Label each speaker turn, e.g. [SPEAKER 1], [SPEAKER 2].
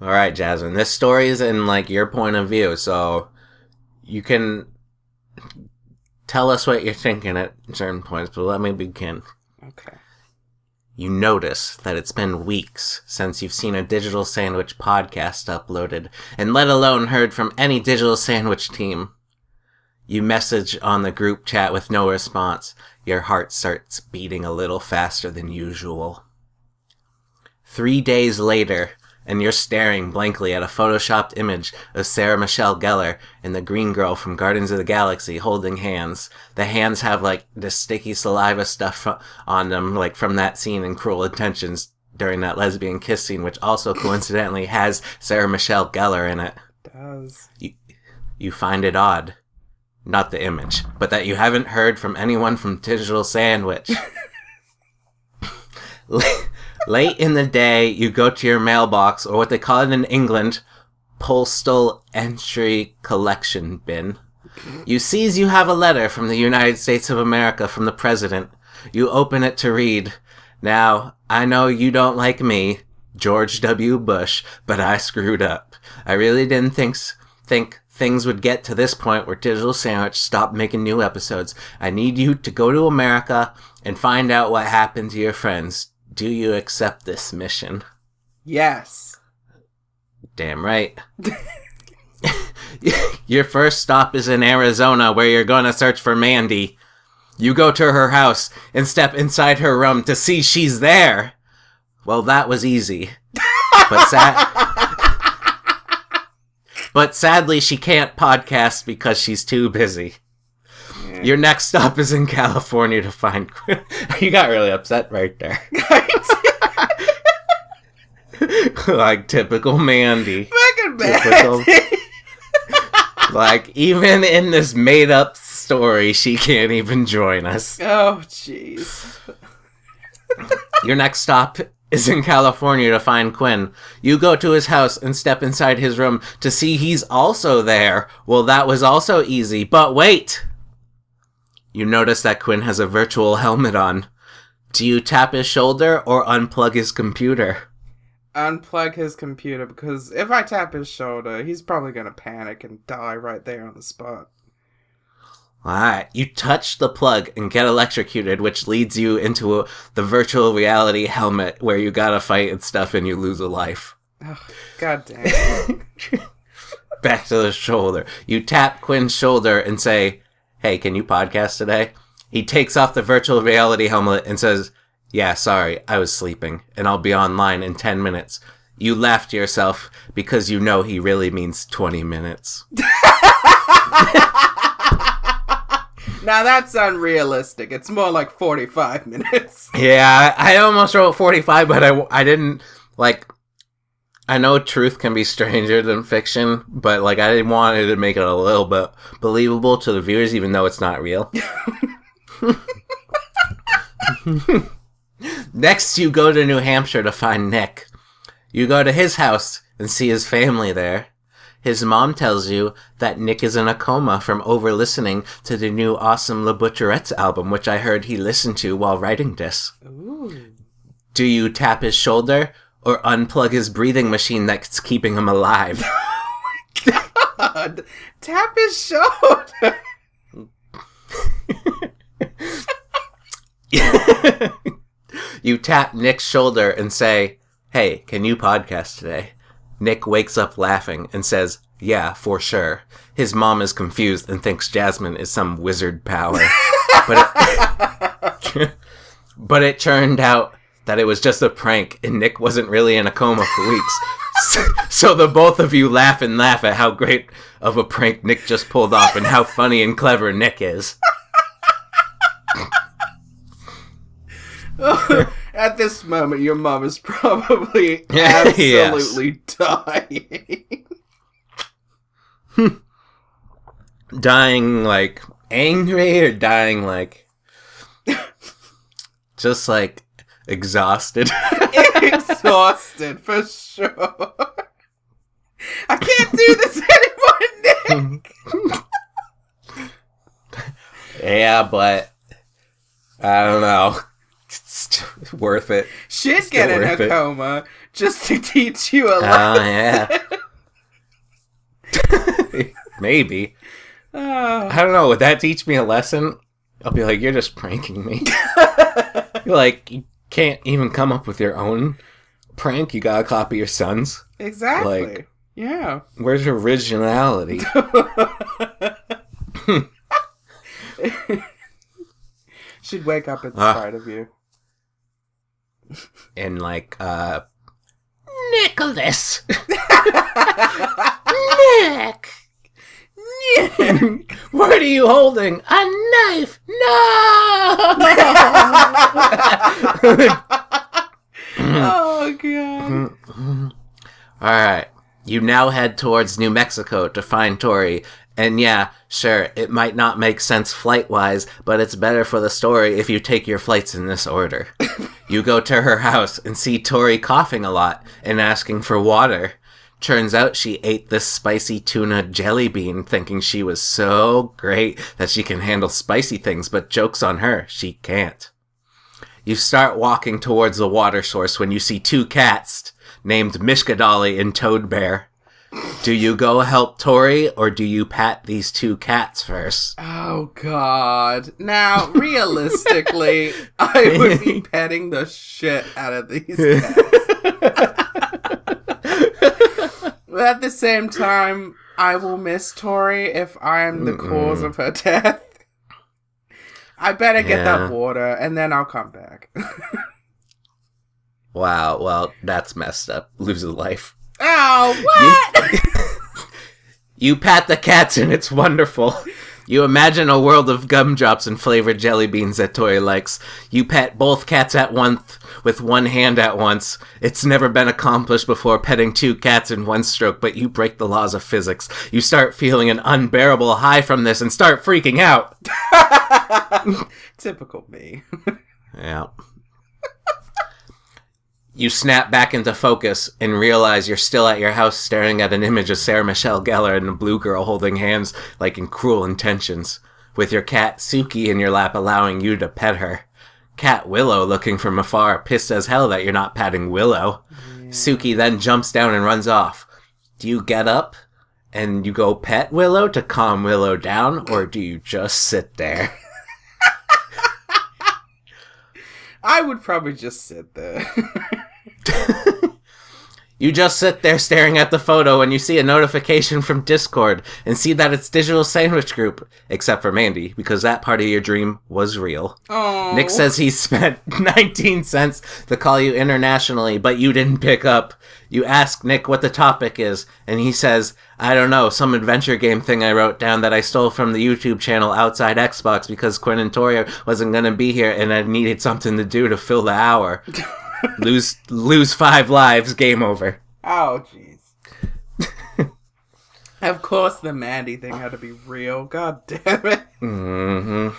[SPEAKER 1] All right, Jasmine. This story is in your point of view, so you can tell us what you're thinking at certain points. But let me begin.
[SPEAKER 2] Okay.
[SPEAKER 1] You notice that it's been weeks since you've seen a Digital Sandwich podcast uploaded, and let alone heard from any Digital Sandwich team. You message on the group chat with no response. Your heart starts beating a little faster than usual. 3 days later, and you're staring blankly at a photoshopped image of Sarah Michelle Gellar and the green girl from Guardians of the Galaxy holding hands. The hands have, this sticky saliva stuff on them, from that scene in Cruel Intentions during that lesbian kiss scene, which also coincidentally has Sarah Michelle Gellar in it.
[SPEAKER 2] It does.
[SPEAKER 1] You find it odd. Not the image, but that you haven't heard from anyone from Digital Sandwich. Late in the day, you go to your mailbox, or what they call it in England, postal entry collection bin. You sees you have a letter from the United States of America from the President. You open it to read. Now, I know you don't like me, George W. Bush, but I screwed up. I really didn't think things would get to this point where Digital Sandwich stopped making new episodes. I need you to go to America and find out what happened to your friends. Do you accept this mission?
[SPEAKER 2] Yes.
[SPEAKER 1] Damn right. Your first stop is in Arizona, where you're gonna search for Mandy. You go to her house and step inside her room to see she's there. Well, that was easy. But sadly, she can't podcast because she's too busy. Yeah. Your next stop is in California to find... You got really upset right there. Typical Mandy.
[SPEAKER 2] Fucking Mandy.
[SPEAKER 1] Even in this made-up story, she can't even join us.
[SPEAKER 2] Oh, jeez.
[SPEAKER 1] Your next stop is in California to find Quinn. You go to his house and step inside his room to see he's also there. Well, that was also easy, but wait! You notice that Quinn has a virtual helmet on. Do you tap his shoulder or unplug his computer?
[SPEAKER 2] Unplug his computer, because if I tap his shoulder, he's probably gonna panic and die right there on the spot.
[SPEAKER 1] Alright, you touch the plug and get electrocuted, which leads you into the virtual reality helmet where you gotta fight and stuff and you lose a life.
[SPEAKER 2] Oh, God damn.
[SPEAKER 1] Back to the shoulder. You tap Quinn's shoulder and say, "Hey, can you podcast today?" He takes off the virtual reality helmet and says, "Yeah, sorry, I was sleeping, and I'll be online in 10 minutes. You laugh to yourself because you know he really means 20 minutes.
[SPEAKER 2] Now that's unrealistic. It's more like 45 minutes.
[SPEAKER 1] Yeah, I almost wrote 45, but I didn't, I know truth can be stranger than fiction, but, I didn't want it to make it a little bit believable to the viewers, even though it's not real. Next, you go to New Hampshire to find Nick. You go to his house and see his family there. His mom tells you that Nick is in a coma from over-listening to the new Awesome La Butcherette's album, which I heard he listened to while writing this.
[SPEAKER 2] Ooh.
[SPEAKER 1] Do you tap his shoulder or unplug his breathing machine that's keeping him alive?
[SPEAKER 2] Oh my God! Tap his shoulder!
[SPEAKER 1] You tap Nick's shoulder and say, "Hey, can you podcast today?" Nick wakes up laughing and says, "Yeah, for sure." His mom is confused and thinks Jasmine is some wizard power. But it turned out that it was just a prank and Nick wasn't really in a coma for weeks. So the both of you laugh at how great of a prank Nick just pulled off and how funny and clever Nick is.
[SPEAKER 2] At this moment, your mom is probably absolutely dying.
[SPEAKER 1] Dying, angry, or dying, just, exhausted?
[SPEAKER 2] Exhausted, for sure. I can't do this anymore, Nick!
[SPEAKER 1] Yeah, but I don't know. It's worth it.
[SPEAKER 2] She'd get in a coma just to teach you a lesson.
[SPEAKER 1] Oh, yeah. Maybe. I don't know. Would that teach me a lesson? I'll be like, you're just pranking me. You're like, you can't even come up with your own prank. You gotta copy your son's.
[SPEAKER 2] Exactly.
[SPEAKER 1] Like,
[SPEAKER 2] yeah.
[SPEAKER 1] Where's originality?
[SPEAKER 2] She'd wake up inside of you.
[SPEAKER 1] And like, Nicholas! Nick! What are you holding? A knife! No!
[SPEAKER 2] Oh, God.
[SPEAKER 1] Alright. You now head towards New Mexico to find Tori. And yeah, sure, it might not make sense flight-wise, but it's better for the story if you take your flights in this order. You go to her house and see Tori coughing a lot and asking for water. Turns out she ate this spicy tuna jelly bean thinking she was so great that she can handle spicy things, but joke's on her, she can't. You start walking towards the water source when you see two cats named Mishka Dolly and Toad Bear. Do you go help Tori, or do you pat these two cats first?
[SPEAKER 2] Oh, God. Now, realistically, I would be petting the shit out of these cats. But at the same time, I will miss Tori if I am the cause of her death. I better get that water, and then I'll come back.
[SPEAKER 1] Wow, well, that's messed up. Lose a life.
[SPEAKER 2] Oh, what?
[SPEAKER 1] You pat the cats and it's wonderful. You imagine a world of gumdrops and flavored jelly beans that Tori likes. You pet both cats at once with one hand at once. It's never been accomplished before, petting two cats in one stroke, but you break the laws of physics. You start feeling an unbearable high from this and start freaking out.
[SPEAKER 2] Typical me.
[SPEAKER 1] Yeah. You snap back into focus and realize you're still at your house staring at an image of Sarah Michelle Gellar and a blue girl holding hands like in Cruel Intentions, with your cat Suki in your lap allowing you to pet her. Cat Willow looking from afar, pissed as hell that you're not patting Willow. Yeah. Suki then jumps down and runs off. Do you get up and you go pet Willow to calm Willow down, or do you just sit there?
[SPEAKER 2] I would probably just sit there.
[SPEAKER 1] You just sit there staring at the photo and you see a notification from Discord and see that it's Digital Sandwich Group, except for Mandy, because that part of your dream was real.
[SPEAKER 2] Aww.
[SPEAKER 1] Nick says he spent 19 cents to call you internationally, but you didn't pick up. You ask Nick what the topic is, and he says, I don't know, some adventure game thing I wrote down that I stole from the YouTube channel Outside Xbox because Quinn and Tori wasn't going to be here and I needed something to do to fill the hour. Lose 5 lives, game over.
[SPEAKER 2] Oh, jeez. Of course the Mandy thing had to be real. God damn it.
[SPEAKER 1] Mm-hmm.